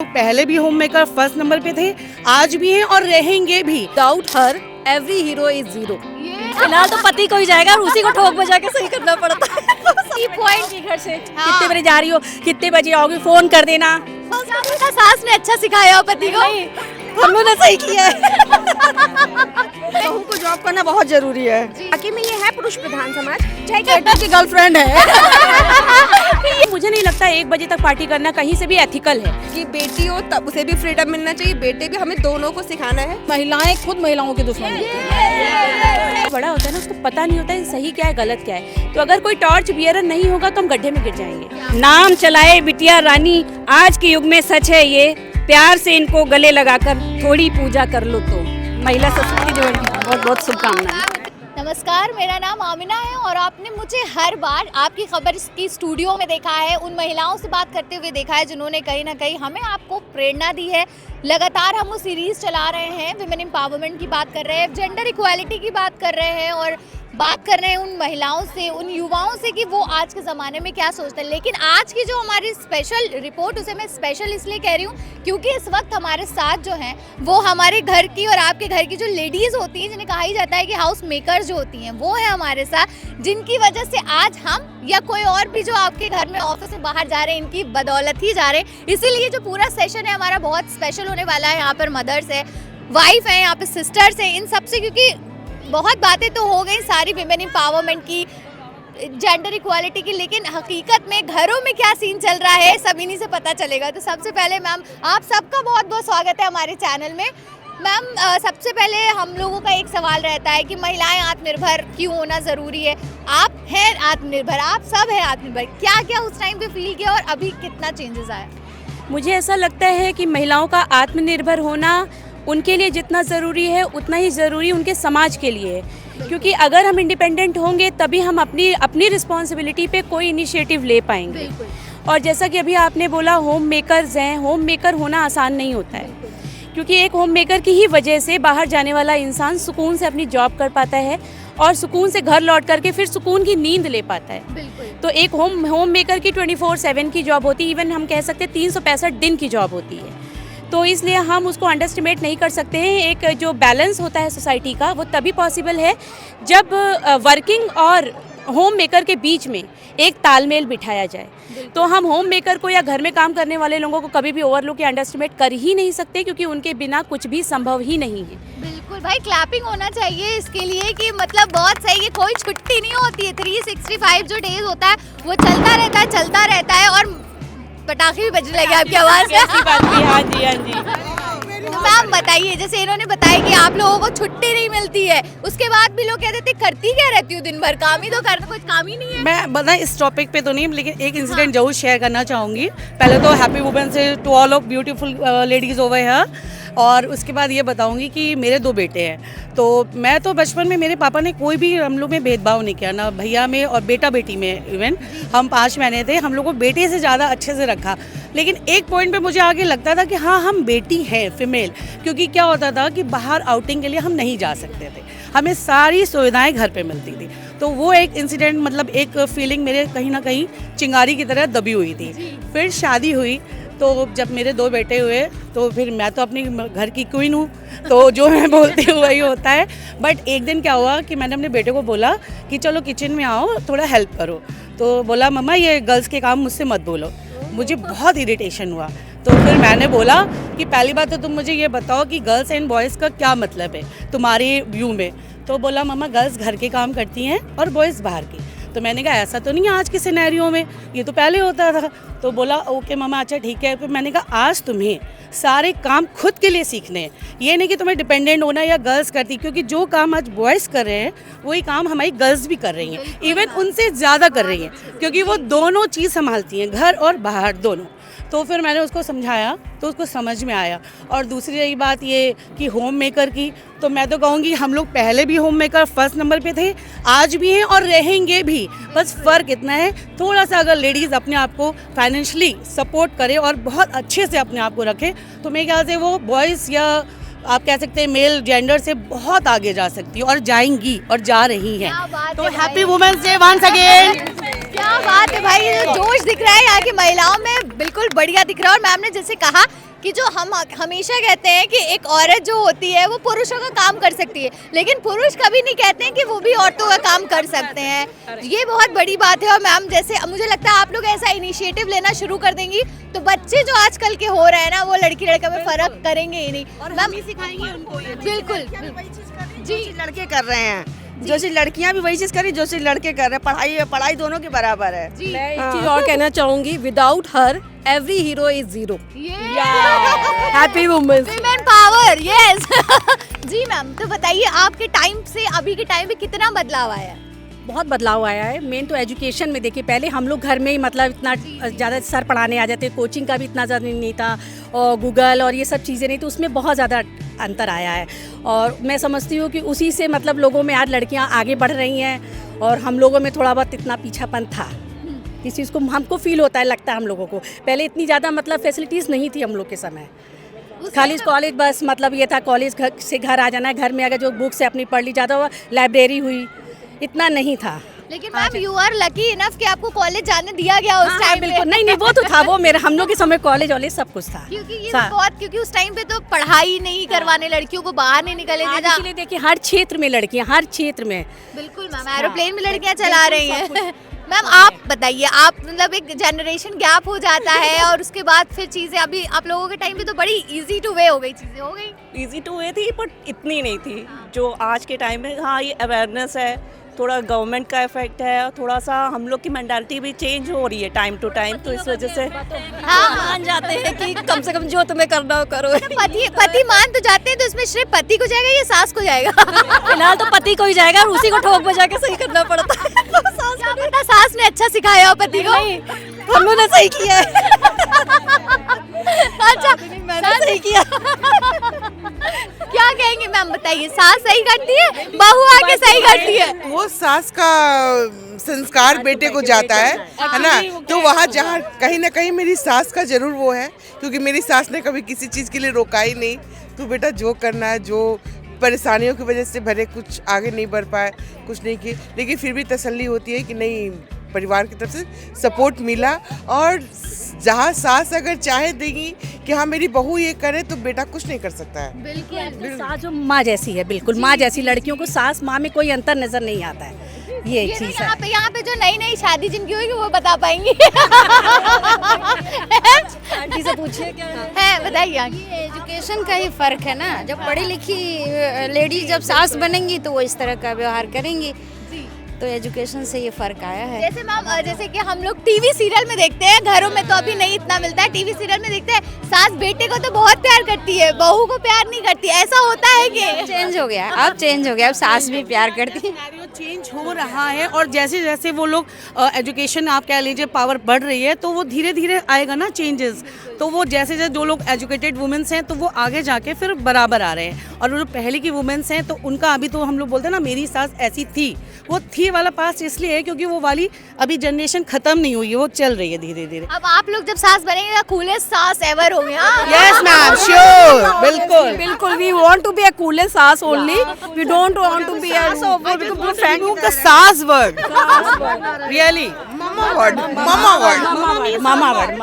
पहले भी home maker first number पे थे, आज भी हैं और रहेंगे भी। Without her every hero is zero. फिलहाल तो पति को ही जाएगा और उसी को ठोक बजा के सही करना पड़ता है। पॉइंट की घर से कितने बजे जा रही हो, कितने बजे आओगी, फोन कर देना। सास ने अच्छा सिखाया हो पति को, हम लोगों ने सही किया है। बहू को जॉब करना बहुत जरूरी है। बाकी में ये है पुरुष प्रधान समाज, चाहे कैटर की गर्लफ्रेंड है। मुझे नहीं लगता 1 बजे तक पार्टी करना कहीं से भी एथिकल है। कि बेटी हो तब उसे भी फ्रीडम मिलना चाहिए, बेटे भी, हमें दोनों को सिखाना है। महिलाएं खुद महिलाओं की दुश्मन है। बड़ा होता है ना, उसको पता नहीं होता है सही क्या है गलत क्या है। तो अगर कोई टॉर्च बियरर नहीं होगा तो हम गड्ढे में गिर जाएंगे। नाम चलाए बिटिया रानी, आज के युग में सच है ये, प्यार से इनको गले लगाकर थोड़ी पूजा कर लो तो। महिला सशक्ति दिवस की बहुत बहुत शुभकामनाएं। नमस्कार, मेरा नाम आमिना है और आपने मुझे हर बार आपकी खबर की स्टूडियो में देखा है, उन महिलाओं से बात करते हुए देखा है जिन्होंने कहीं ना कहीं हमें आपको प्रेरणा दी है। लगातार हम वो सीरीज़ चला रहे हैं, विमेन एम्पावरमेंट की बात कर रहे हैं, जेंडर इक्वालिटी की बात कर रहे हैं और बात कर रहे हैं उन महिलाओं से, उन युवाओं से कि वो आज के ज़माने में क्या सोचते हैं। लेकिन आज की जो हमारी स्पेशल रिपोर्ट, उसे मैं स्पेशल इसलिए कह रही हूँ क्योंकि इस वक्त हमारे साथ जो हैं वो हमारे घर की और आपके घर की जो लेडीज़ होती हैं, जिन्हें कहा ही जाता है कि हाउस मेकर्स जो होती हैं, वो है हमारे साथ, जिनकी वजह से आज हम या कोई और भी जो आपके घर में ऑफिस से बाहर जा रहे हैं, इनकी बदौलत ही जा रहे हैं। इसीलिए जो पूरा सेशन है हमारा बहुत स्पेशल होने वाला है। यहाँ पर मदर्स है, वाइफ है, यहाँ पे सिस्टर्स हैं, इन सबसे, क्योंकि बहुत बातें तो हो गई सारी विमेन एम्पावरमेंट की, जेंडर इक्वालिटी की, लेकिन हकीकत में घरों में क्या सीन चल रहा है सब इन्हीं से पता चलेगा। तो सबसे पहले मैम आप सबका बहुत बहुत स्वागत है हमारे चैनल में। मैम सबसे पहले हम लोगों का एक सवाल रहता है कि महिलाएं आत्मनिर्भर क्यों होना ज़रूरी है। आप हैं आत्मनिर्भर, आप सब हैं आत्मनिर्भर, क्या क्या उस टाइम पे फील किया और अभी कितना चेंजेस आया? मुझे ऐसा लगता है कि महिलाओं का आत्मनिर्भर होना उनके लिए जितना ज़रूरी है उतना ही ज़रूरी उनके समाज के लिए है। क्योंकि अगर हम इंडिपेंडेंट होंगे तभी हम अपनी रिस्पॉन्सिबिलिटी पे कोई इनिशिएटिव ले पाएंगे। और जैसा कि अभी आपने बोला होम मेकर्स हैं, होम मेकर होना आसान नहीं होता है, क्योंकि एक होम मेकर की ही वजह से बाहर जाने वाला इंसान सुकून से अपनी जॉब कर पाता है और सुकून से घर लौट करके फिर सुकून की नींद ले पाता है। तो एक होम मेकर की 24/7 की जॉब होती है, इवन हम कह सकते हैं 365 दिन की जॉब होती है। तो इसलिए हम उसको अंडरस्टिमेट नहीं कर सकते हैं। एक जो बैलेंस होता है सोसाइटी का, वो तभी पॉसिबल है जब वर्किंग और होम मेकर के बीच में एक तालमेल बिठाया जाए। तो हम होम मेकर को या घर में काम करने वाले लोगों को कभी भी ओवरलुक या अंडरस्टिमेट कर ही नहीं सकते, क्योंकि उनके बिना कुछ भी संभव ही नहीं है। बिल्कुल भाई, क्लैपिंग होना चाहिए इसके लिए कि मतलब बहुत सही है, कोई छुट्टी नहीं होती है। 365 जो डेज होता है वो चलता रहता है और पटाखे भी बजने लगे आपकी आवाज़ से। ऐसी बात भी, हाँ जी हाँ जी। तो मैम बताइए, जैसे इन्होंने बताया कि आप लोगों को छुट्टी नहीं मिलती है, उसके बाद भी लोग कहते थे करती क्या रहती हूँ दिन भर, काम ही तो करना, कुछ काम ही नहीं है। मैं बता इस टॉपिक पे तो नहीं, लेकिन एक इंसिडेंट जरूर शेयर करना चाहूँगी। पहले तो हैप्पी वुमेन से to all of beautiful ladies over here. और उसके बाद ये बताऊंगी कि मेरे 2 बेटे हैं। तो मैं तो बचपन में मेरे पापा ने कोई भी हम लोग में भेदभाव नहीं किया, ना भैया में और बेटा बेटी में। इवन हम 5 महीने थे, हम लोग को बेटे से ज़्यादा अच्छे से रखा। लेकिन एक पॉइंट पे मुझे आगे लगता था कि हाँ हम बेटी हैं, फीमेल, क्योंकि क्या होता था कि बाहर आउटिंग के लिए हम नहीं जा सकते थे, हमें सारी सुविधाएं घर पे मिलती थी। तो वो एक इंसिडेंट, मतलब एक फीलिंग मेरे कहीं ना कहीं चिंगारी की तरह दबी हुई थी। फिर शादी हुई, तो जब मेरे 2 बेटे हुए तो फिर मैं तो अपनी घर की क्वीन हूँ, तो जो मैं बोलती हूँ वही होता है। बट एक दिन क्या हुआ कि मैंने अपने बेटे को बोला कि चलो किचन में आओ, थोड़ा हेल्प करो। तो बोला मम्मा ये गर्ल्स के काम मुझसे मत बोलो। मुझे बहुत इरिटेशन हुआ। तो फिर मैंने बोला कि पहली बात तो तुम मुझे ये बताओ कि गर्ल्स एंड बॉयज़ का क्या मतलब है तुम्हारे व्यू में। तो बोला मम्मा गर्ल्स घर के काम करती हैं और बॉयज़ बाहर की। तो मैंने कहा ऐसा तो नहीं है आज के सिनेरियो में, ये तो पहले होता था। तो बोला ओके मम्मा, अच्छा ठीक है। फिर मैंने कहा आज तुम्हें सारे काम खुद के लिए सीखने हैं, ये नहीं कि तुम्हें डिपेंडेंट होना या गर्ल्स करती, क्योंकि जो काम आज बॉयज़ कर रहे हैं वही काम हमारी गर्ल्स भी कर रही हैं, इवन उनसे ज़्यादा कर रही हैं, क्योंकि वो दोनों चीज़ संभालती हैं, घर और बाहर दोनों। तो फिर मैंने उसको समझाया तो उसको समझ में आया। और दूसरी रही बात ये कि होम मेकर की, तो मैं तो कहूँगी हम लोग पहले भी होम मेकर फर्स्ट नंबर पे थे, आज भी हैं और रहेंगे भी। बस फ़र्क इतना है, थोड़ा सा अगर लेडीज़ अपने आप को फाइनेंशियली सपोर्ट करे और बहुत अच्छे से अपने आप को रखे, तो मेरे ख्याल से वो बॉयज़ या आप कह सकते हैं मेल जेंडर से बहुत आगे जा सकती है और जाएंगी और जा रही हैं। तो happy women's day once again. क्या बात है भाई, ये जो जोश दिख रहा है यहाँ की महिलाओं में बिल्कुल बढ़िया दिख रहा है। और मैम ने जैसे कहा कि जो हम हमेशा कहते हैं कि एक औरत जो होती है वो पुरुषों का काम कर सकती है, लेकिन पुरुष कभी नहीं कहते हैं कि वो भी औरतों का काम कर सकते हैं। ये बहुत बड़ी बात है। और मैम जैसे मुझे लगता है आप लोग ऐसा इनिशिएटिव लेना शुरू कर देंगी तो बच्चे जो आजकल के हो रहे हैं ना वो लड़की लड़का में फर्क करेंगे ही नहीं। और मैम सिखाएंगे उनको बिल्कुल जी लड़के कर रहे हैं, जो चीज लड़कियां भी वही चीज करी जो चीज लड़के कर रहे हैं। पढ़ाई दोनों के बराबर है। मैं एक चीज और कहना चाहूंगी, without her every hero is zero. Happy women's power, yes. जी मैम, तो बताइए आपके टाइम से अभी के टाइम में कितना बदलाव आया है? बहुत बदलाव आया है। मेन तो एजुकेशन में देखिए, पहले हम लोग घर में ही मतलब इतना ज़्यादा सर पढ़ाने आ जाते, कोचिंग का भी इतना ज़्यादा नहीं था और गूगल और ये सब चीज़ें नहीं, तो उसमें बहुत ज़्यादा अंतर आया है। और मैं समझती हूँ कि उसी से मतलब लोगों में आज लड़कियाँ आगे बढ़ रही हैं और हम लोगों में थोड़ा बहुत इतना पीछापन था। इस चीज़ को हमको फील होता है, लगता है हम लोगों को। पहले इतनी ज़्यादा मतलब फैसिलिटीज़ नहीं थी हम लोग के समय। खाली कॉलेज बस मतलब ये था, कॉलेज से घर आ जाना है, घर में अगर जो बुक से अपनी पढ़ ली, ज़्यादा लाइब्रेरी हुई, इतना नहीं था। लेकिन ma'am you are lucky enough कि आपको कॉलेज जाने दिया गया उस टाइम पे। नहीं वो तो था, वो मेरा हम लोग के समय कॉलेज वॉलेज सब कुछ था। क्योंकि ये बहुत, क्योंकि उस टाइम पे तो पढ़ाई नहीं करवाने, लड़कियों को बाहर नहीं निकलने देना। इसलिए देखिए हर क्षेत्र में लड़कियां, हर क्षेत्र में। बिल्कुल मैम, एरोप्लेन में लड़कियां चला रही हैं। मैम आप बताइए, आप मतलब एक जनरेशन गैप हो जाता है और उसके बाद फिर चीज़ें, अभी आप लोगों के टाइम पे तो बड़ी इजी टू वे हो गई, चीज़ें हो गई। इजी टू वे थी बट इतनी नहीं थी जो आज के टाइम में। हाँ, ये अवेयरनेस है, थोड़ा गवर्नमेंट का इफेक्ट है, और थोड़ा सा हम लोग की मेंटालिटी भी चेंज हो रही है टाइम टू टाइम, तो इस वजह से हाँ मान जाते हैं कि कम से कम जो तुम्हें करना हो करो। पति मान तो जाते हैं, तो इसमें श्रेय पति को जाएगा या सास को जाएगा? फिलहाल तो पति को ही जाएगा और उसी को ठोक बजा के सही करना पड़ता है। क्या पता सास ने अच्छा सिखाया हो पति को। हम लोगों ने सही किया है। अच्छा, मैंने सही किया। क्या कहेंगे मैम, बताइए। सास सही करती है, बहू आके सही करती है? वो सास का संस्कार बेटे को जाता है ना, तो वहाँ जहाँ कहीं ना कहीं मेरी सास का जरूर वो है, क्योंकि मेरी सास ने कभी किसी चीज़ के लिए रोका ही नहीं। तो बेटा जो करना है, जो परेशानियों की वजह से भले कुछ आगे नहीं बढ़ पाए, कुछ नहीं किए, लेकिन फिर भी तसल्ली होती है कि नहीं, परिवार की तरफ से सपोर्ट मिला। और जहाँ सास अगर चाहे देगी कि हाँ मेरी बहू ये करे, तो बेटा कुछ नहीं कर सकता है। बिल्कुल। सास जो माँ जैसी है, बिल्कुल माँ जैसी। लड़कियों को सास माँ में कोई अंतर नजर नहीं आता है, ये एक चीज है। यहाँ पे जो नई शादी जिनकी होगी वो बता पाएंगी। आंटी से पूछिए क्या है, बताइए। ये एजुकेशन का ही फर्क है ना। जब पढ़ी लिखी लेडीज जब सास बनेंगी तो वो इस तरह का व्यवहार करेंगी, तो एजुकेशन से ये फर्क आया है। जैसे मैम, जैसे कि हम लोग टीवी सीरियल में देखते हैं, घरों में तो अभी नहीं इतना मिलता है, टीवी सीरियल में देखते हैं सास बेटे को तो बहुत प्यार करती है, बहू को प्यार नहीं करती, ऐसा होता है कि चेंज हो गया, अब चेंज हो गया, अब सास भी प्यार करती है। चेंज हो रहा है। और जैसे जैसे वो लोग एजुकेशन आप कह लीजिए पावर बढ़ रही है, तो वो धीरे धीरे आएगा ना चेंजेस। तो वो जैसे जैसे जो लोग एजुकेटेड वुमेन्स हैं तो वो आगे जाके फिर बराबर आ रहे हैं, और वो जो पहले की वुमेन्स हैं तो उनका अभी तो हम लोग बोलते हैं ना मेरी सास ऐसी थी, वो थी वाला पास इसलिए है क्योंकि वो वाली अभी जनरेशन खत्म नहीं हुई है, वो चल रही है धीरे धीरे। अब आप लोग जब सास बनेंगे कूलेस्ट सास एवर होंगे। यस मैम, श्योर, बिल्कुल बिल्कुल। We want to be a coolest सास only, we don't want to be a the सास वर्ड, रियली मम्मा वर्ड, मम्मा वर्ड, मामा वर्ड,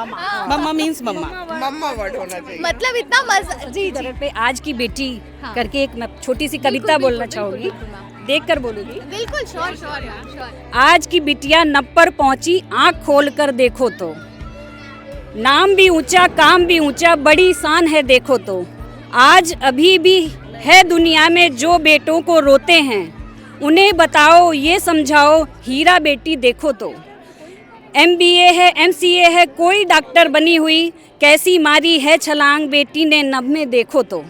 मामा मीन्स मम्मा, मम्मा वर्ड होना चाहिए। मतलब इतना मजा। जी जी। पे आज की बेटी करके एक मैं छोटी सी कविता बोलना चाहूंगी, देख कर बोलूंगी। बिल्कुल, श्योर श्योर। आज की बिटिया नब पर पहुंची, आंख खोल कर देखो तो, नाम भी ऊंचा, काम भी ऊंचा, बड़ी शान है देखो तो। आज अभी भी है दुनिया में जो बेटों को रोते हैं, उन्हें बताओ ये समझाओ, हीरा बेटी देखो तो। MBA है, MCA है, कोई डॉक्टर बनी हुई, कैसी मारी है छलांग बेटी ने नभ में देखो तो।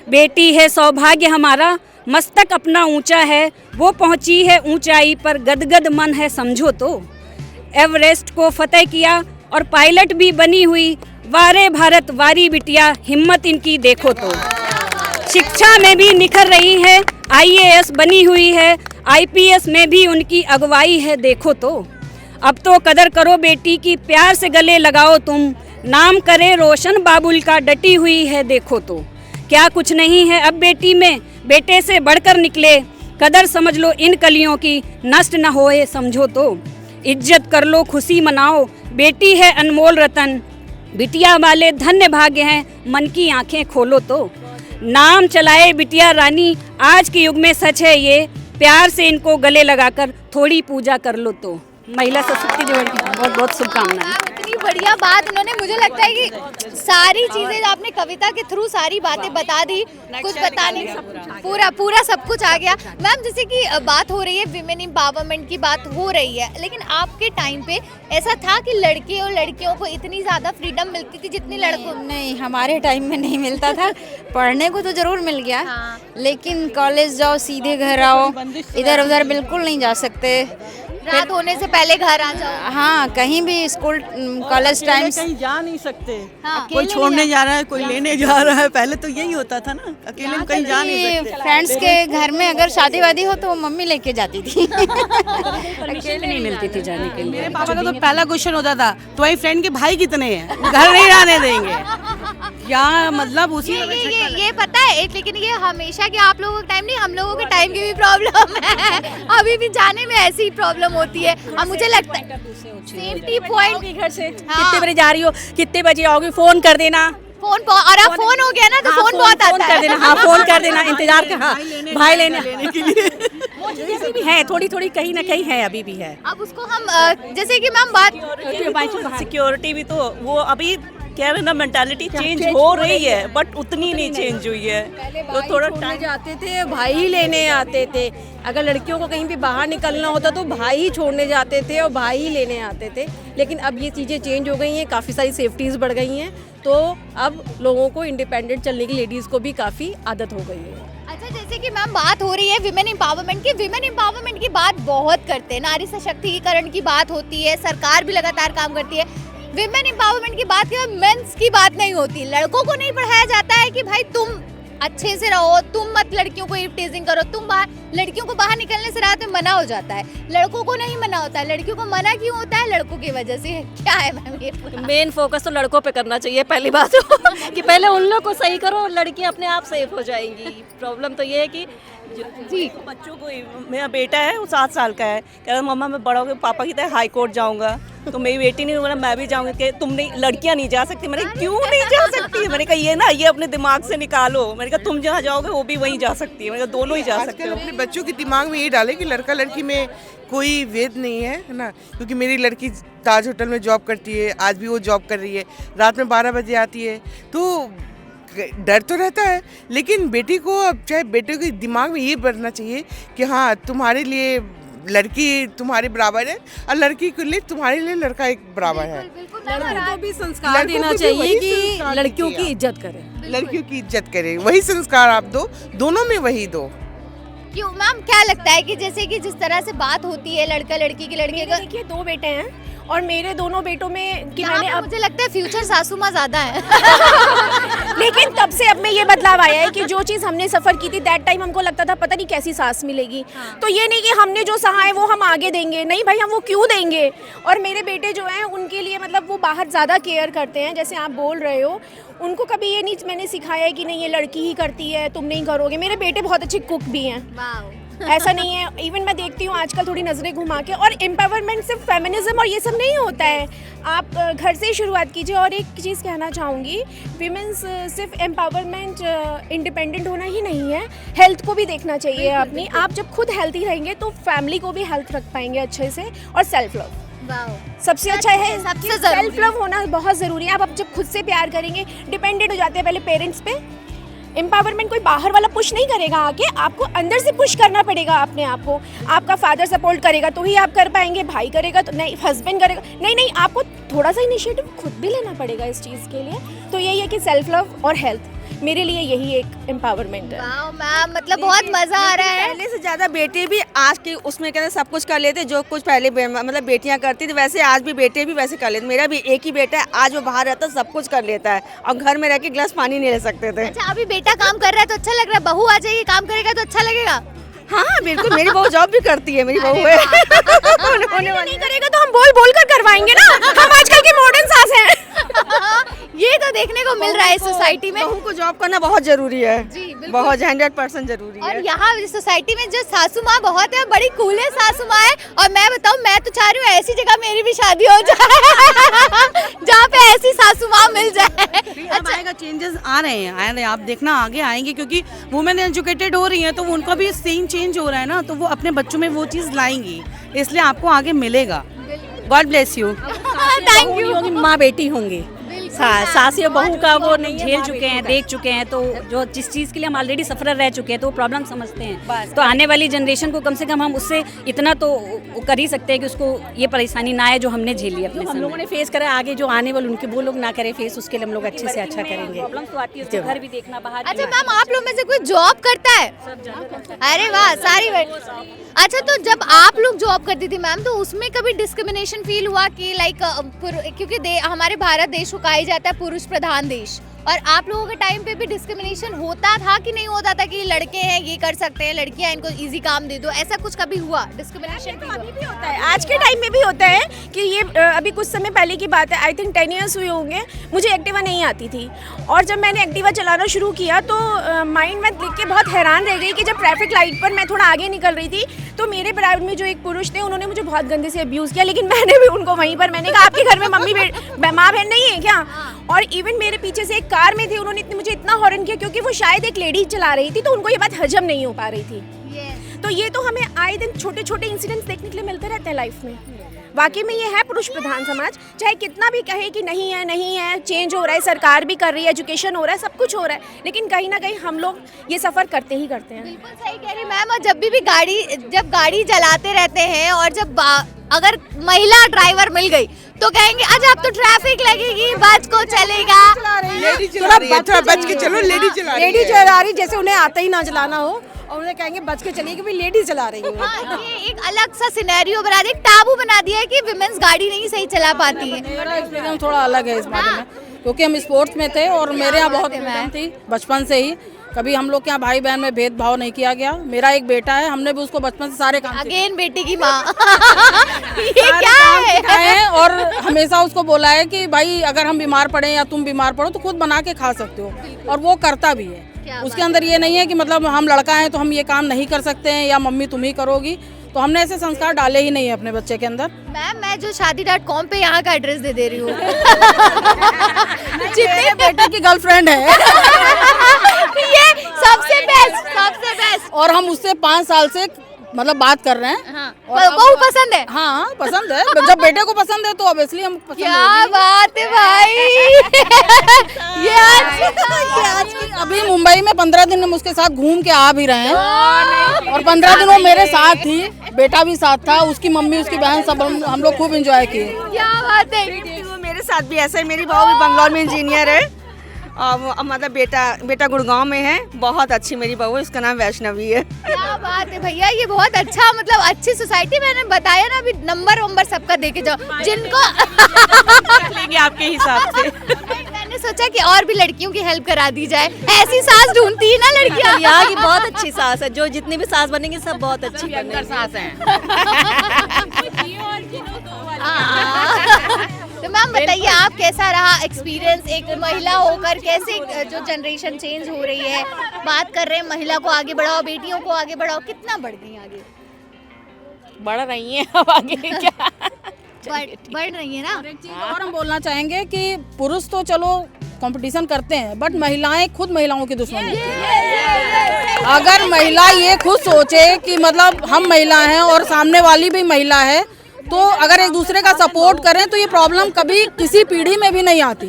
बेटी है सौभाग्य हमारा, मस्तक अपना ऊंचा है, वो पहुंची है ऊंचाई पर, गदगद मन है समझो तो। एवरेस्ट को फतेह किया और पायलट भी बनी हुई, वारे भारत वारी बिटिया, हिम्मत इनकी देखो तो। शिक्षा में भी निखर रही है, IAS बनी हुई है, IPS में भी उनकी अगुवाई है देखो तो। अब तो कदर करो बेटी की, प्यार से गले लगाओ तुम, नाम करे रोशन बाबुल का, डटी हुई है देखो तो। क्या कुछ नहीं है अब बेटी में, बेटे से बढ़कर निकले, कदर समझ लो इन कलियों की, नष्ट न होए समझो तो। इज्जत कर लो खुशी मनाओ, बेटी है अनमोल रतन, बिटिया वाले धन्य भाग्य हैं, मन की आंखें खोलो तो। नाम चलाए बिटिया रानी, आज के युग में सच है ये, प्यार से इनको गले लगाकर थोड़ी पूजा कर लो तो। महिला सशक्तिकरण की बहुत बहुत शुभकामनाएं। इतनी बढ़िया बात उन्होंने, मुझे लगता है कि सारी चीजें आपने कविता के थ्रू सारी बातें बता दी, कुछ बताने पूरा सब कुछ आ गया। मैम जैसे कि बात हो रही है विमेन एम्पावरमेंट की बात हो रही है, लेकिन आपके टाइम पे ऐसा था कि लड़के और लड़कियों को इतनी ज्यादा फ्रीडम मिलती थी जितनी लड़कों? नहीं, हमारे टाइम में नहीं मिलता था। पढ़ने को तो जरूर मिल गया, लेकिन कॉलेज जाओ सीधे घर आओ, इधर उधर बिल्कुल नहीं जा सकते। रात होने से पहले घर आ जाओ। हाँ, कहीं भी स्कूल कॉलेज टाइम कहीं जा नहीं सकते। हाँ, कोई छोड़ने जा रहा है, कोई लेने जा रहा है, पहले तो यही होता था ना, अकेले में कहीं जा नहीं सकते। फ्रेंड्स के घर में अगर शादी वादी हो तो मम्मी लेके जाती थी। अकेले नहीं मिलती थी जाने के लिए। मेरे पापा का तो पहला क्वेश्चन होता था, तुम्हारी फ्रेंड के भाई कितने हैं, घर नहीं रहने देंगे। यहाँ मतलब उसी ये पता है एक, लेकिन ये हमेशा के आप लोगों का टाइम नहीं, हम लोगों के टाइम की भी प्रॉब्लम है। अभी भी जाने में ऐसी प्रॉब्लम होती है। अब मुझे लगता है सेफ्टी पॉइंट घर से कितने बजे जा रही हो, कितने बजे आओगी, फोन कर देना। फोन और अब फोन हो गया ना तो फोन बहुत आता कर देना, है। हाँ फोन कर देना, इंतजार कर, हाँ भाई लेने के लिए। अभी भी है, थोड़ी थोड़ी कहीं ना कहीं है, अभी भी है। अब उसको हम जैसे कि मैम बात सिक्योरिटी भी तो वो अभी कह रहे ना, मेंटालिटी चेंज हो रही है, बट उतनी नहीं चेंज हुई है। तो थोड़ा टाइम जाते थे, भाई ही लेने आते थे। अगर लड़कियों को कहीं भी बाहर निकलना होता तो भाई ही छोड़ने जाते थे और भाई ही लेने आते थे। लेकिन अब ये चीज़ें चेंज हो गई हैं, काफ़ी सारी सेफ्टीज़ बढ़ गई हैं, तो अब लोगों को इंडिपेंडेंट चलने की, लेडीज़ को भी काफ़ी आदत हो गई है। अच्छा, जैसे कि मैम बात हो रही है विमेन एम्पावरमेंट की, विमेन एम्पावरमेंट की बात बहुत करते हैं, नारी सशक्तिकरण की बात होती है, सरकार भी लगातार काम करती है। विमेन एम्पावरमेंट की बात की मेंस की बात नहीं होती। लड़कों को नहीं पढ़ाया जाता है कि भाई तुम अच्छे से रहो, तुम मत लड़कियों को टीजिंग करो, तुम बाहर, लड़कियों को बाहर निकलने से रात में मना हो जाता है, लड़कों को नहीं मना होता है। लड़कियों को मना क्यों होता है? लड़कों की वजह से। क्या है मैम ये? मेन फोकस तो लड़कों पे करना चाहिए पहली बात कि पहले उन लोग को सही करो, लड़कियां अपने आप सेफ हो जाएंगी। प्रॉब्लम तो ये है कि जी बच्चों को, मेरा बेटा है वो 7 साल का है, कह रहा मम्मा मैं बड़ा होकर पापा की तरह हाई कोर्ट जाऊंगा। तो मेरी बेटी ने बोला मैं भी जाऊंगी, कि तुम नहीं, लड़कियां नहीं जा सकती। मैंने क्यों नहीं जा सकती? मैंने कहा ये ना, ये अपने दिमाग से निकालो। मैंने कहा तुम जहाँ जाओगे वो भी वहीं जा सकती है। मैंने कहा दोनों ही जा सकते हो। अपने बच्चों के दिमाग में ये डाले कि लड़का लड़की में कोई भेद नहीं है ना। क्योंकि मेरी लड़की ताज होटल में जॉब करती है, आज भी वो जॉब कर रही है, रात में 12 बजे आती है, तो डर तो रहता है। लेकिन बेटी को, अब चाहे बेटे के दिमाग में ये बढ़ना चाहिए कि हाँ तुम्हारे लिए लड़की तुम्हारे बराबर है और लड़की के लिए तुम्हारे लिए लड़का एक बराबर है। लड़कों को भी संस्कार देना चाहिए कि लड़कियों की इज्जत करें, लड़कियों की इज्जत करें, वही संस्कार आप दो, दोनों में वही दो। क्यों मैम, क्या लगता है कि जैसे कि जिस तरह से बात होती है लड़का लड़की की, लड़के का, देखिए 2 बेटे हैं और मेरे दोनों बेटों में कि मैंने मुझे लगता है फ्यूचर सासू माँ ज्यादा है। लेकिन तब से अब में ये बदलाव आया है कि जो चीज़ हमने सफ़र की थी दैट टाइम हमको लगता था पता नहीं कैसी सास मिलेगी। तो ये नहीं कि हमने जो सहा है वो हम आगे देंगे, नहीं भाई हम वो क्यों देंगे। और मेरे बेटे जो हैं उनके लिए मतलब वो बाहर ज़्यादा केयर करते हैं, जैसे आप बोल रहे हो, उनको कभी ये नहीं मैंने सिखाया है कि नहीं ये लड़की ही करती है तुम नहीं करोगे। मेरे बेटे बहुत अच्छे कुक भी हैं, ऐसा नहीं है। इवन मैं देखती हूँ आजकल थोड़ी नज़रें घुमा के, और एम्पावरमेंट सिर्फ फेमिनिज्म और ये सब नहीं होता है, आप घर से ही शुरुआत कीजिए। और एक चीज़ कहना चाहूँगी, वीमेंस सिर्फ एम्पावरमेंट इंडिपेंडेंट होना ही नहीं है, हेल्थ को भी देखना चाहिए अपनी। आप जब खुद हेल्थी रहेंगे तो फैमिली को भी हेल्थ रख पाएंगे अच्छे से। और सेल्फ लव सबसे अच्छा है, सबसे सेल्फ लव होना बहुत ज़रूरी है। आप जब खुद से प्यार करेंगे, डिपेंडेंट हो जाते हैं पहले पेरेंट्स पे। एम्पावरमेंट कोई बाहर वाला पुश नहीं करेगा आके, आपको अंदर से पुश करना पड़ेगा अपने आप को। आपका फादर सपोर्ट करेगा तो ही आप कर पाएंगे, भाई करेगा तो नहीं, हस्बैंड करेगा नहीं, आपको थोड़ा सा इनिशिएटिव खुद भी लेना पड़ेगा इस चीज़ के लिए। तो यही है कि सेल्फ लव और हेल्थ, मेरे लिए यही एक एम्पावरमेंट है। मैम मतलब बहुत मजा आ रहा है। पहले से ज़्यादा बेटे भी आज के उसमें कहते सब कुछ कर लेते, जो कुछ पहले मतलब बेटियां करती थी वैसे आज भी बेटे भी वैसे कर लेते। मेरा भी एक ही बेटा है, आज वो बाहर रहता सब कुछ कर लेता है, और घर में रह के गिलास पानी नहीं ले सकते थे। अच्छा, अभी बेटा काम कर रहा है तो अच्छा लग रहा है, बहू आ जाएगी काम करेगा तो अच्छा लगेगा। हाँ बिल्कुल, मेरी बहू जॉब भी करती है, मेरी बहू है। नहीं करेगा तो हम बोल बोल कर करवाएंगे ना, हम आजकल की मॉडर्न सास हैं। ये तो देखने को मिल रहा है इस सोसाइटी में। बहू को जॉब करना बहुत जरूरी है जी, बिल्कुल। बहुत 100% जरूरी है। और यहाँ सोसाइटी में जो सासू माँ बहुत है, बड़ी कूल है सासू माँ है। और मैं बताऊँ, मैं तो चाह रही हूँ ऐसी जगह मेरी भी शादी हो जाए जहाँ पे ऐसी सासू माँ मिल जाए। अब आएगा, चेंजेस आ रहे हैं, आप देखना आगे आएंगे, क्योंकि वुमेन एजुकेटेड हो रही हैं तो उनका भी सेम चेंज हो रहा है ना, तो वो अपने बच्चों में वो चीज़ लाएंगी, इसलिए आपको आगे मिलेगा। God bless you. Thank you. माँ बेटी होंगे, सास या बहू का वो नहीं झेल चुके हैं, देख चुके हैं, तो जो जिस चीज़ के लिए हम ऑलरेडी सफर रह चुके हैं तो वो प्रॉब्लम समझते हैं। तो आने वाली जनरेशन को कम से कम हम उससे इतना तो कर ही सकते हैं कि उसको ये परेशानी ना आए जो हमने झेली अपने हम लोगों ने फेस करा, आगे जो आने वाले उनके वो लोग ना करे फेस, उसके लिए हम लोग अच्छे से अच्छा करेंगे। प्रॉब्लम तो आती है, उसको घर भी देखना, बाहर। अच्छा मैम, आप लोग में से कोई जॉब करता है? अरे वाह, सारी अच्छा, तो जब आप लोग जॉब करती थी मैम, तो उसमें कभी डिस्क्रिमिनेशन फील हुआ कि लाइक, क्योंकि हमारे भारत देश को कहा जाता है पुरुष प्रधान देश, और आप लोगों के टाइम पे भी डिस्क्रिमिनेशन होता था कि नहीं होता था कि लड़के हैं ये कर सकते हैं, लड़कियां इनको इजी काम दे दो, ऐसा कुछ कभी हुआ डिस्क्रिमिनेशन? अभी भी होता है, आज के टाइम में भी होता है कि ये अभी कुछ समय पहले की बात है, आई थिंक 10 ईयर्स हुए होंगे, मुझे एक्टिवा नहीं आती थी, और जब मैंने एक्टिवा चलाना शुरू किया तो माइंड में देख के बहुत हैरान रह गई कि जब ट्रैफिक लाइट पर मैं थोड़ा आगे निकल रही थी तो मेरे बराबर में जो एक पुरुष थे उन्होंने मुझे बहुत गंदे से अब्यूज़ किया, लेकिन मैंने भी उनको वहीं पर, मैंने कहा आपके घर में मम्मी माँ बहन नहीं है क्या? और इवन मेरे पीछे से एक कार में थे, उन्होंने मुझे इतना हॉर्न किया, क्योंकि वो शायद एक लेडी चला रही थी तो उनको ये बात हजम नहीं हो पा रही थी। तो ये तो हमें आए दिन छोटे छोटे इंसिडेंट्स देखने के लिए मिलते रहते हैं लाइफ में। वाकई में ये है पुरुष प्रधान समाज, चाहे कितना भी कहे कि नहीं है, चेंज हो रहा है, सरकार भी कर रही है, एजुकेशन हो रहा है, सब कुछ हो रहा है, लेकिन कहीं ना कहीं हम लोग ये सफ़र करते ही करते हैं। बिल्कुल सही कह रही मैम। और जब गाड़ी चलाते रहते हैं और जब अगर महिला ड्राइवर मिल गई तो कहेंगे अच्छा अब तो ट्रैफिक लगेगी, बच को चलेगा, लेडी चला रही है, थोड़ा बच के चलो, लेडी चला रही, जैसे उन्हें आता ही ना चलाना हो और उन्हें कहेंगे बच के चलिए कि भाई लेडी चला रही है। हाँ, ये एक अलग सा सिनेरियो बना दिया, एक टाबू बना दिया है कि विमेंस गाड़ी नहीं सही चला पाती है। मेरा एक्सपीरियंस थोड़ा अलग है इस बारे में, क्योंकि हम स्पोर्ट्स में थे और मेरे यहाँ बहुत फ्रीडम थी बचपन से ही, कभी हम लोग के यहाँ भाई बहन में भेदभाव नहीं किया गया। मेरा एक बेटा है, हमने भी उसको बचपन से सारे काम अगेन बेटी की माँ ये क्या है? और हमेशा उसको बोला है कि भाई अगर हम बीमार पड़े या तुम बीमार पड़ो तो खुद बना के खा सकते हो, और वो करता भी है। उसके अंदर ये नहीं है कि मतलब हम लड़का हैं तो हम ये काम नहीं कर सकते हैं या मम्मी तुम ही करोगी, तो हमने ऐसे संस्कार डाले ही नहीं है अपने बच्चे के अंदर। मैम, मैं जो शादी.com पे यहाँ का एड्रेस दे रही हूँ मेरे बेटे की गर्लफ्रेंड है ये सबसे बेस्ट। और हम उससे 5 साल से मतलब बात कर रहे हैं। हाँ। बहू पसंद है? हाँ पसंद है, जब बेटे को पसंद है तो ऑब्वियसली हम पसंद क्या बात है भाई ये आज अभी मुंबई में 15 दिन हम उसके साथ घूम के आ भी रहे हैं, और 15 दिन वो मेरे साथ थी, बेटा भी साथ था, उसकी मम्मी उसकी बहन सब हम लोग खूब एंजॉय किए। क्या बात है। वो मेरे साथ भी ऐसा है, मेरी बहू भी बंगलौर में इंजीनियर है, और मतलब बेटा गुड़गांव में है, बहुत अच्छी मेरी बहू है, उसका नाम वैष्णवी है। क्या बात है भैया, ये बहुत अच्छा, मतलब अच्छी सोसाइटी। मैंने बताया ना, अभी नंबर सबका देके जाओ जिनको लेंगे आपके हिसाब से। मैंने सोचा कि और भी लड़कियों की हेल्प करा दी जाए, ऐसी सास ढूंढती है ना लड़कियां। यहाँ की बहुत अच्छी सास है, जो जितनी भी सास बनेंगी सब बहुत अच्छी सास हैं। तो मैम बताइए, आप कैसा रहा एक्सपीरियंस एक महिला होकर, कैसे जो जनरेशन चेंज हो रही है, बात कर रहे हैं महिला को आगे बढ़ाओ, बेटियों को आगे बढ़ाओ, कितना बढ़ गई आगे? बढ़ रही हैं अब आगे क्या बढ़ रही है ना। और एक चीज और हम बोलना चाहेंगे कि पुरुष तो चलो कंपटीशन करते हैं, बट महिलाएं खुद महिलाओं की दुश्मन होती हैं। अगर महिला ये खुद सोचे कि मतलब हम महिला हैं और सामने वाली भी महिला है, तो अगर एक दूसरे का सपोर्ट करें तो ये प्रॉब्लम कभी किसी पीढ़ी में भी नहीं आती।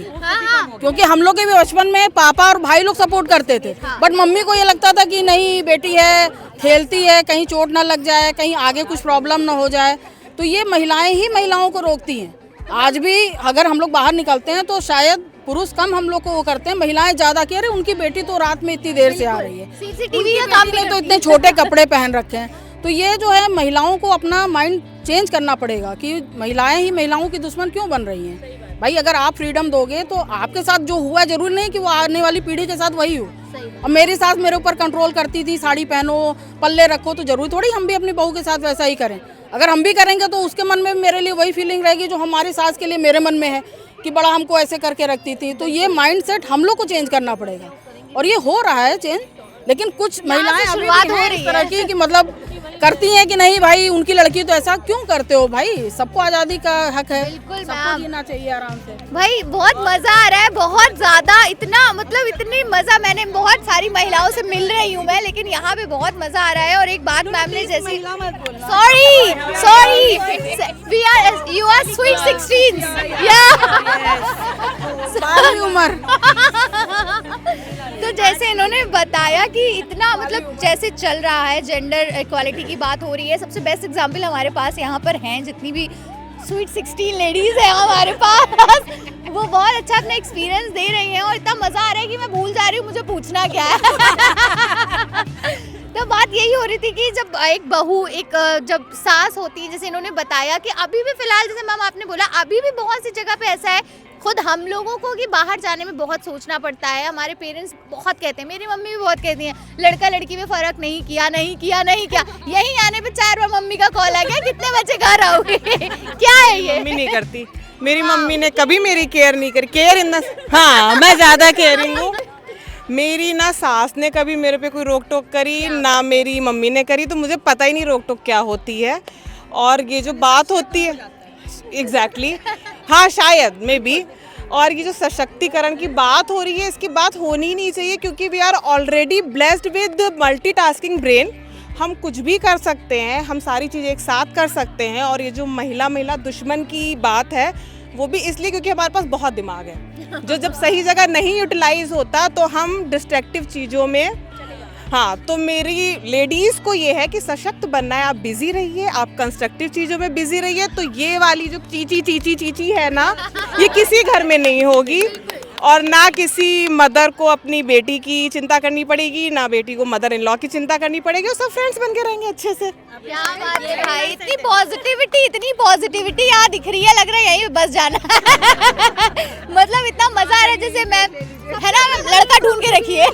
क्योंकि हम लोग के भी बचपन में पापा और भाई लोग सपोर्ट करते थे, बट मम्मी को ये लगता था कि नहीं बेटी है, खेलती है, कहीं चोट ना लग जाए, कहीं आगे कुछ प्रॉब्लम ना हो जाए, तो ये महिलाएं ही महिलाओं को रोकती हैं। आज भी अगर हम लोग बाहर निकलते हैं तो शायद पुरुष कम हम लोग को वो करते हैं, महिलाएं ज्यादा कह रहे उनकी बेटी तो रात में इतनी देर से आ रही है, सीसीटीवी का काम तो इतने छोटे कपड़े पहन रखे हैं। तो ये जो है महिलाओं को अपना माइंड चेंज करना पड़ेगा कि महिलाएं ही महिलाओं की दुश्मन क्यों बन रही हैं। भाई अगर आप फ्रीडम दोगे तो आपके साथ जो हुआ जरूरी नहीं कि वो आने वाली पीढ़ी के साथ वही हो। अब मेरी सास मेरे ऊपर कंट्रोल करती थी, साड़ी पहनो, पल्ले रखो, तो जरूरी थोड़ी हम भी अपनी बहू के साथ वैसा ही करें। अगर हम भी करेंगे तो उसके मन में मेरे लिए वही फीलिंग रहेगी जो हमारी सास के लिए मेरे मन में है कि बड़ा हमको ऐसे करके रखती थी। तो ये माइंडसेट हम लोग को चेंज करना पड़ेगा और ये हो रहा है चेंज। लेकिन कुछ महिलाएं अभी भी हैं इस तरह की कि मतलब करती हैं कि नहीं भाई उनकी लड़की तो ऐसा क्यों करते हो भाई, सबको आज़ादी का हक है, सबको जीना चाहिए आराम से। भाई बहुत मजा आ रहा है, बहुत ज्यादा, इतना मतलब इतनी मजा, मैंने बहुत सारी महिलाओं से मिल रही हूँ मैं, लेकिन यहाँ पे बहुत मजा आ रहा है। और एक बात मैम ने जैसी, sorry we are, you are sweet 16 सारी उम्र। तो जैसे इन्होंने बताया कि इतना मतलब जैसे चल रहा है, जेंडर इक्वालिटी की बात हो रही है, सबसे बेस्ट एग्जांपल हमारे पास यहाँ पर हैं, जितनी भी स्वीट 16 लेडीज हैं हमारे पास, वो बहुत अच्छा अपना एक्सपीरियंस दे रही हैं और इतना मजा आ रहा है कि मैं भूल जा रही हूँ मुझे पूछना क्या है। तो बात यही हो रही थी कि जब एक बहू, एक जब सास होती है, जैसे इन्होंने बताया कि अभी भी फिलहाल, जैसे मैम आपने बोला, अभी भी बहुत सी जगह पे ऐसा है, खुद हम लोगों को कि बाहर जाने में बहुत सोचना पड़ता है। हमारे पेरेंट्स बहुत कहते हैं, मेरी मम्मी भी बहुत कहती हैं, लड़का लड़की में फ़र्क नहीं किया। यहीं आने पे 4 बार मम्मी का कॉल आ गया, कितने बच्चे घर आओगे। क्या है ये? मम्मी नहीं करती, मेरी मम्मी ने कभी मेरी केयर नहीं करी। केयर इन द, हाँ मैं ज़्यादा केयरिंग हूँ। मेरी ना सास ने कभी मेरे पे कोई रोक टोक करी, ना मेरी मम्मी ने करी, तो मुझे पता ही नहीं रोक टोक क्या होती है। और ये जो बात होती है, एग्जैक्टली हाँ शायद मे बी, और ये जो सशक्तिकरण की बात हो रही है, इसकी बात होनी ही नहीं चाहिए, क्योंकि we are already blessed with multitasking brain. हम कुछ भी कर सकते हैं, हम सारी चीज़ें एक साथ कर सकते हैं। और ये जो महिला दुश्मन की बात है, वो भी इसलिए क्योंकि हमारे पास बहुत दिमाग है, जो जब सही जगह नहीं यूटिलाइज होता तो हम डिस्ट्रैक्टिव चीज़ों में, हाँ। तो मेरी लेडीज़ को ये है कि सशक्त बनना है, आप बिजी रहिए, आप कंस्ट्रक्टिव चीज़ों में बिजी रहिए। तो ये वाली जो चीची है ना, ये किसी घर में नहीं होगी। और ना किसी मदर को अपनी बेटी की चिंता करनी पड़ेगी, ना बेटी को मदर इन लॉ की चिंता करनी पड़ेगी, और सब फ्रेंड्स बन के रहेंगे अच्छे से। क्या बात है भाई, इतनी पॉजिटिविटी यहाँ दिख रही है, लग रहा है यहीं बस जाना। मतलब इतना मजा आ रहा है, जैसे मैं, है ना, लड़का ढूंढ के रखिए।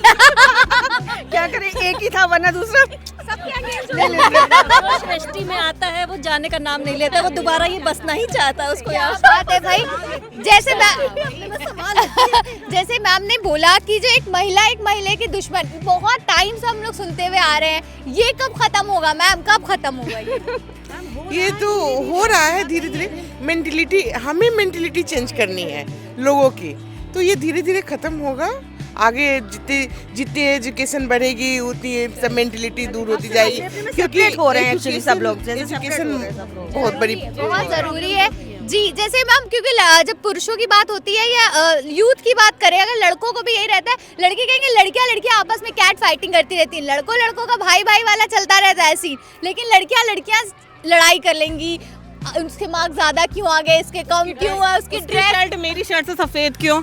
क्या करें, एक ही था वरना दूसरा सृष्टि में आता है, वो जाने का नाम नहीं लेता, वो दोबारा ये बसना ही चाहता है उसको। क्या बात है भाई। जैसे मैम ने बोला कि जो एक महिला की दुश्मन, बहुत टाइम से हम लोग सुनते हुए आ रहे हैं, ये कब खत्म होगा मैम, कब खत्म होगा ये तो हो रहा है धीरे धीरे। मेंटलिटी, हमें मेंटलिटी चेंज करनी है लोगों की, तो ये धीरे धीरे खत्म होगा। आगे जितनी एजुकेशन बढ़ेगी उतनी सब मेंटलिटी दूर होती जाएगी, क्योंकि हो रहे हैं एक्चुअली सब लोग। एजुकेशन बहुत बड़ी, बहुत जरूरी है जी। जैसे मैम, क्योंकि जब पुरुषों की बात होती है या यूथ की बात करें, अगर लड़कों को भी यही रहता है, लड़के कहेंगे लड़कियां आपस में कैट फाइटिंग करती रहती हैं, लड़कों का भाई वाला चलता रहता है सीन, लेकिन लड़कियां लड़ाई कर लेंगी, उसके मार्क्स ज्यादा क्यों आ गए, इसके कम क्यों हुआ, उसकी शर्ट, मेरी शर्ट से सफेद क्यों।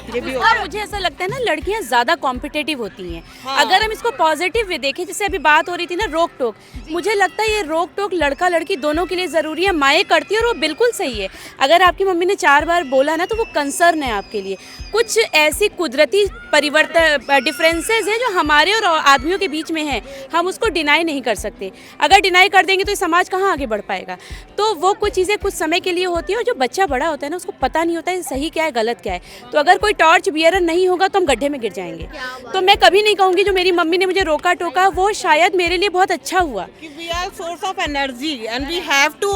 ये भी और मुझे ऐसा लगता है ना, लड़कियां ज़्यादा कॉम्पिटिटिव होती हैं। हाँ। अगर हम इसको पॉजिटिव वे देखें, जैसे अभी बात हो रही थी ना रोक टोक, मुझे लगता है ये रोक टोक लड़का लड़की दोनों के लिए ज़रूरी है। माएँ करती है और वो बिल्कुल सही है। अगर आपकी मम्मी ने 4 बार बोला ना, तो वो कंसर्न है आपके लिए। कुछ ऐसी कुदरती परिवर्तन, डिफरेंसेस हैं जो हमारे और आदमियों के बीच में है, हम उसको डिनाई नहीं कर सकते। अगर डिनाई कर देंगे तो समाज कहाँ आगे बढ़ पाएगा। तो वो कुछ चीज़ें कुछ समय के लिए होती है, और जो बच्चा बड़ा होता है ना, उसको पता नहीं होता है सही क्या है गलत क्या है। तो अगर कोई टॉर्च बियरर नहीं होगा तो हम गड्ढे में गिर जाएंगे। तो मैं कभी नहीं कहूँगी जो मेरी मम्मी ने मुझे रोका टोका, वो शायद मेरे लिए बहुत अच्छा हुआ। We are source of energy and we have to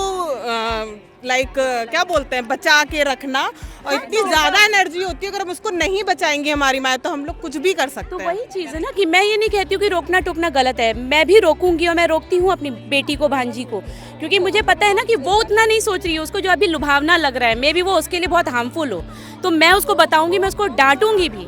क्या बोलते हैं, बचा के रखना। और इतनी ज़्यादा एनर्जी होती है, अगर हम उसको नहीं बचाएंगे हमारी माँ, तो हम लोग कुछ भी कर सकते हैं। तो वही चीज़ है ना कि मैं ये नहीं कहती हूँ कि रोकना टोकना गलत है, मैं भी रोकूंगी, और मैं रोकती हूँ अपनी बेटी को, भांजी को, क्योंकि मुझे पता है ना कि वो उतना नहीं सोच रही है, उसको जो अभी लुभावना लग रहा है, मे बी वो उसके लिए बहुत हार्मफुल हो, तो मैं उसको बताऊँगी, मैं उसको डांटूंगी भी।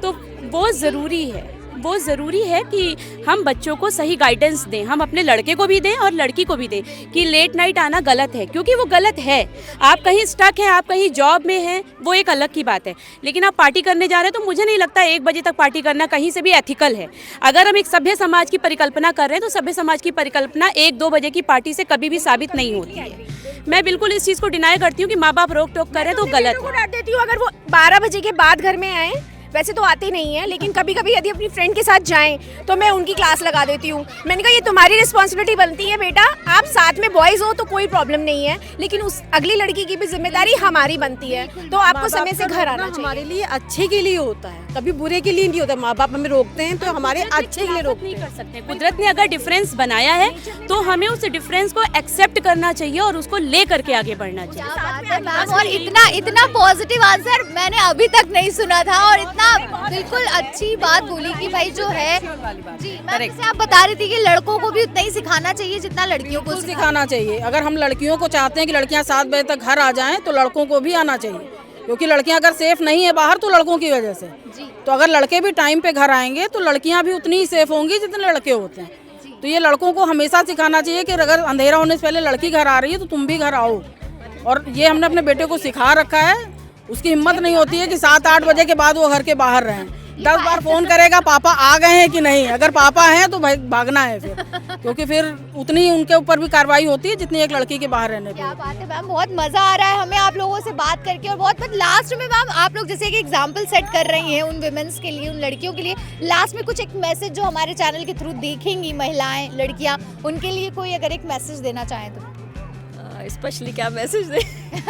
तो वो ज़रूरी है कि हम बच्चों को सही गाइडेंस दें, हम अपने लड़के को भी दें और लड़की को भी दें कि लेट नाइट आना गलत है, क्योंकि वो गलत है। आप कहीं स्टक हैं, आप कहीं जॉब में हैं, वो एक अलग की बात है, लेकिन आप पार्टी करने जा रहे हैं, तो मुझे नहीं लगता 1 बजे तक पार्टी करना कहीं से भी एथिकल है। अगर हम एक सभ्य समाज की परिकल्पना कर रहे हैं, तो सभ्य समाज की परिकल्पना 1-2 बजे की पार्टी से कभी भी साबित नहीं होती है। मैं बिल्कुल इस चीज़ को डिनाई करती हूँ कि माँ बाप रोक टोक करें तो गलत है। डांट देती हूँ, अगर वो 12 बजे के बाद घर में आए, वैसे तो आते नहीं हैं, लेकिन कभी कभी यदि अपनी फ्रेंड के साथ जाएं तो मैं उनकी क्लास लगा देती हूँ। मैंने कहा ये तुम्हारी रिस्पॉन्सिबिलिटी बनती है बेटा, आप साथ में बॉयज़ हो तो कोई प्रॉब्लम नहीं है, लेकिन उस अगली लड़की की भी जिम्मेदारी हमारी बनती है, तो आपको समय से घर आना चाहिए। हमारे लिए अच्छे के लिए होता है, कभी बुरे के लिए नहीं होता। माँ बाप हमें रोकते हैं तो हमारे अच्छे के लिए रोकते नहीं कर सकते। कुदरत ने अगर डिफरेंस बनाया है तो हमें उस डिफरेंस को एक्सेप्ट करना चाहिए और उसको ले करके आगे बढ़ना चाहिए। क्या बात है मैम, और इतना पॉजिटिव आंसर मैंने अभी तक नहीं सुना था, और इतना बिल्कुल अच्छी बात बोली कि भाई जो है जी मैम, जैसे आप बता रही थी कि लड़कों को भी उतना ही सिखाना चाहिए जितना लड़कियों को सिखाना चाहिए। अगर हम लड़कियों को चाहते हैं कि लड़कियां 7 बजे तक घर आ जाएं तो लड़कों को भी आना चाहिए, क्योंकि लड़कियां अगर सेफ नहीं है बाहर तो लड़कों की वजह से। तो अगर लड़के भी टाइम पे घर आएंगे तो लड़कियां भी उतनी ही सेफ होंगी जितने लड़के होते हैं। तो ये लड़कों को हमेशा सिखाना चाहिए कि अगर अंधेरा होने से पहले लड़की घर आ रही है तो तुम भी घर आओ। और ये हमने अपने बेटे को सिखा रखा है, उसकी हिम्मत नहीं होती है कि 7-8 बजे के बाद वो घर के बाहर रहें। 10 बार फोन करेगा पापा आ गए हैं कि नहीं, अगर पापा हैं तो भाई भागना है फिर, क्योंकि फिर उतनी ही उनके ऊपर भी कार्रवाई होती है जितनी एक लड़की के बाहर रहने पे। क्या बात है मैम, बहुत मजा आ रहा है हमें आप लोगों से बात करके। और बहुत लास्ट में मैम आप लोग जैसे एक एग्जांपल सेट कर रही हैं उन विमेंस के लिए, उन लड़कियों के लिए, लास्ट में कुछ एक मैसेज जो हमारे चैनल के थ्रू देखेंगी महिलाएं लड़कियां, उनके लिए कोई अगर एक मैसेज देना चाहें तो स्पेशली क्या मैसेज दे?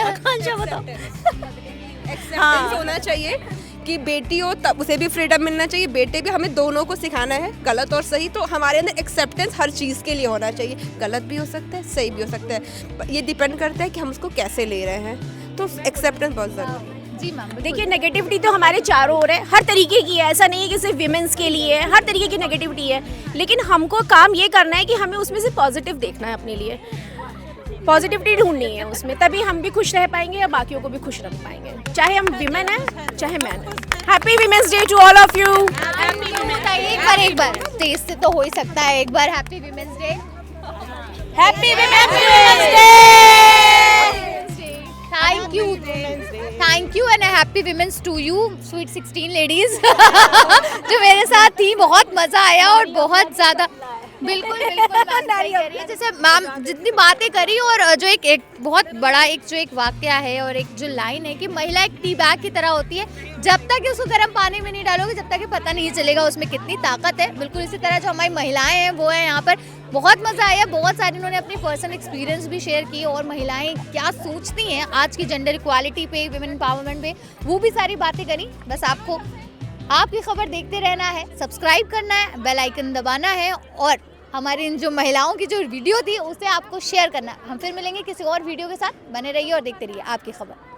आकांक्षा बताओ। एक्सेप्टेंस होना चाहिए कि बेटी हो तब उसे भी फ्रीडम मिलना चाहिए, बेटे भी, हमें दोनों को सिखाना है गलत और सही। तो हमारे अंदर एक्सेप्टेंस हर चीज़ के लिए होना चाहिए, गलत भी हो सकता है सही भी हो सकता है, ये डिपेंड करता है कि हम उसको कैसे ले रहे हैं। तो एक्सेप्टेंस बहुत ज़रूरी है। जी मैम, देखिए नेगेटिविटी तो हमारे चारों ओर है, हर तरीके की है, ऐसा नहीं है कि सिर्फ विमेंस के लिए है, हर तरीके की नेगेटिविटी है, लेकिन हमको काम ये करना है कि हमें उसमें से पॉजिटिव देखना है, अपने लिए पॉजिटिविटी ढूंढनी है उसमें, तभी हम भी खुश रह पाएंगे या बाकियों को भी खुश रख पाएंगे, चाहे हम विमेन हैं चाहे मैन हैं। Happy women's day to all of you. एक बार स्टेज से तो हो ही सकता है, एक बार happy women's day. Happy women's day. Thank you and happy women's to you sweet 16 ladies जो मेरे साथ थी। बहुत मजा आया और बहुत ज्यादा बिल्कुल जैसे मैम जितनी बातें करी, और जो एक बहुत बड़ा जो एक वाकया है और एक जो लाइन है कि महिला एक टी बैग की तरह होती है, जब तक उसको गर्म पानी में नहीं डालोगे जब तक पता नहीं चलेगा उसमें कितनी ताकत है। बिल्कुल इसी तरह जो हमारी महिलाएं हैं वो है यहाँ पर। बहुत मज़ा आया, बहुत सारे उन्होंने अपनी पर्सनल एक्सपीरियंस भी शेयर की, और महिलाएं क्या सोचती हैं आज की जेंडर इक्वालिटी पे, वुमेन एम्पावरमेंट पे, वो भी सारी बातें करी। बस आपको आपकी खबर देखते रहना है, सब्सक्राइब करना है, बेल आइकन दबाना है, और हमारी इन जो महिलाओं की जो वीडियो थी उसे आपको शेयर करना है। हम फिर मिलेंगे किसी और वीडियो के साथ, बने रहिए और देखते रहिए आपकी खबर।